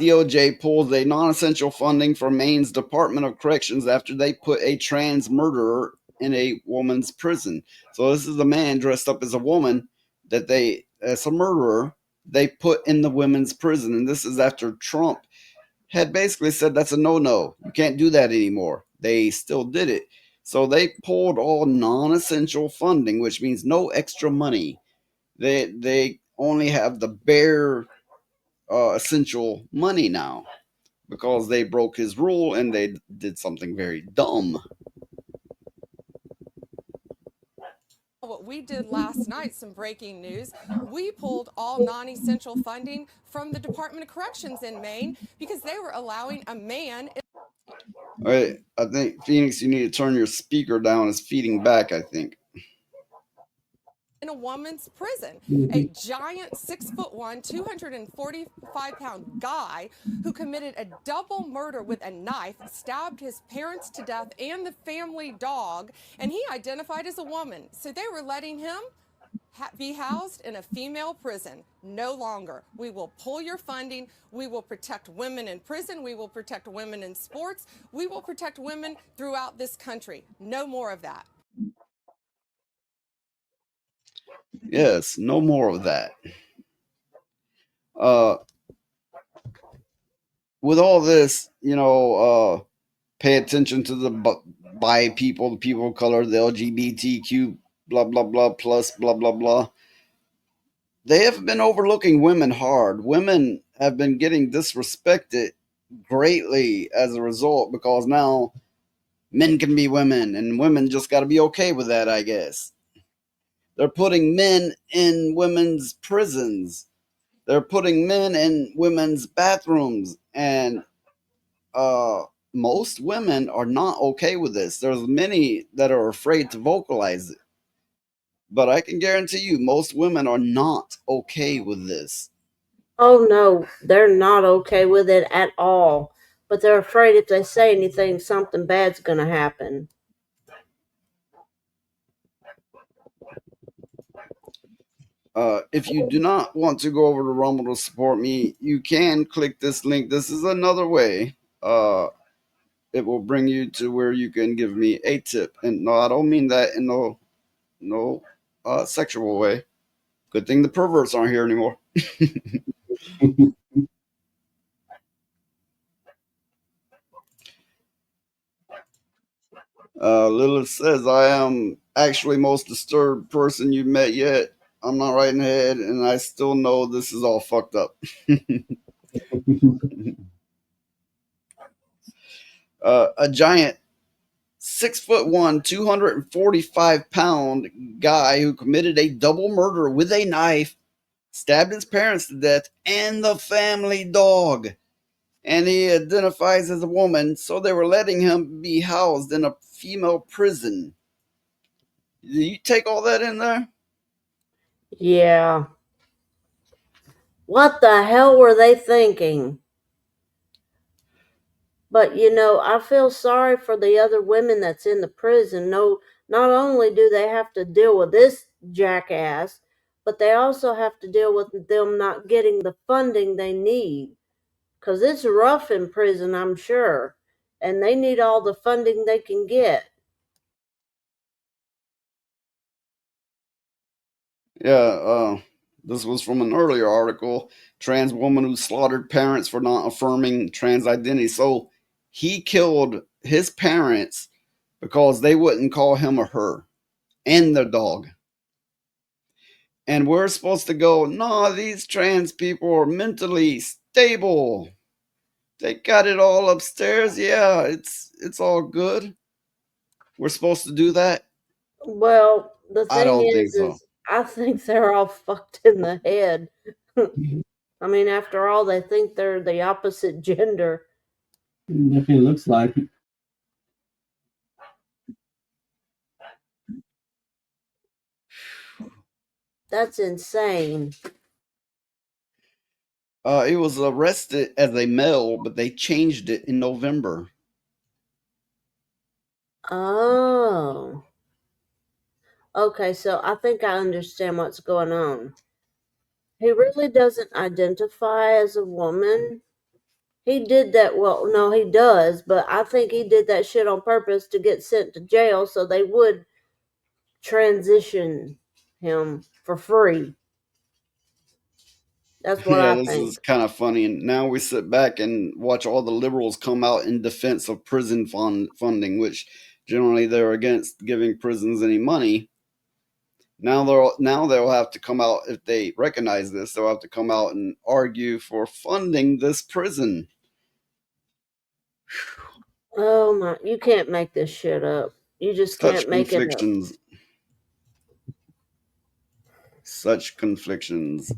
DOJ pulled a non-essential funding from Maine's Department of Corrections after they put a trans murderer in a woman's prison. So this is a man dressed up as a woman that as a murderer, they put in the women's prison. And this is after Trump had basically said that's a no-no. You can't do that anymore. They still did it. So they pulled all non-essential funding, which means no extra money. They only have the bare essential money now because they broke his rule and they did something very dumb. What we did last night, some breaking news. We pulled all non essential funding from the Department of Corrections in Maine because they were allowing a man. All right, I think Phoenix, you need to turn your speaker down. It's feeding back, I think. In a woman's prison, a giant 6'1", 245-pound guy who committed a double murder with a knife, stabbed his parents to death and the family dog, and he identified as a woman. So they were letting him be housed in a female prison. No longer. We will pull your funding. We will protect women in prison. We will protect women in sports. We will protect women throughout this country. No more of that. Yes, no more of that. Uh, with all this, pay attention to the bi people, the people of color, the LGBTQ, blah, blah, blah, plus, blah, blah, blah. They have been overlooking women hard. Women have been getting disrespected greatly as a result because now men can be women and women just got to be okay with that, I guess. They're putting men in women's prisons. They're putting men in women's bathrooms, and most women are not okay with this. There's many that are afraid to vocalize it, but I can guarantee you, most women are not okay with this. Oh no, they're not okay with it at all. But they're afraid if they say anything, something bad's going to happen. If you do not want to go over to Rumble to support me, you can click this link. This is another way. It will bring you to where you can give me a tip. And no, I don't mean that in no sexual way. Good thing the perverts aren't here anymore. Lilith says, I am actually most disturbed person you've met yet. I'm not right in the head, and I still know this is all fucked up. A giant 6'1", 245-pound guy who committed a double murder with a knife, stabbed his parents to death and the family dog. And he identifies as a woman, so they were letting him be housed in a female prison. Do you take all that in there? Yeah. What the hell were they thinking? But I feel sorry for the other women that's in the prison. No, not only do they have to deal with this jackass, but they also have to deal with them not getting the funding they need. Because it's rough in prison, I'm sure. And they need all the funding they can get. Yeah, this was from an earlier article. Trans woman who slaughtered parents for not affirming trans identity. So he killed his parents because they wouldn't call him or her and their dog. And we're supposed to go, no, these trans people are mentally stable. They got it all upstairs. Yeah, it's all good. We're supposed to do that? Well, the I thing don't think so. is I think they're all fucked in the head. I mean, after all, they think they're the opposite gender. Definitely looks like it. That's insane. He was arrested as a male, but they changed it in November. Oh. Okay, so I think I understand what's going on. He really doesn't identify as a woman. He did that. Well, no, he does, but I think he did that shit on purpose to get sent to jail so they would transition him for free. That's what Yeah, I this think. is kind of funny. And now we sit back and watch all the liberals come out in defense of prison funding, which generally they're against giving prisons any money. Now they'll have to come out if they recognize this. They'll have to come out and argue for funding this prison. Oh my! You can't make this shit up. You just Such can't make it up. conflictions. Such conflictions.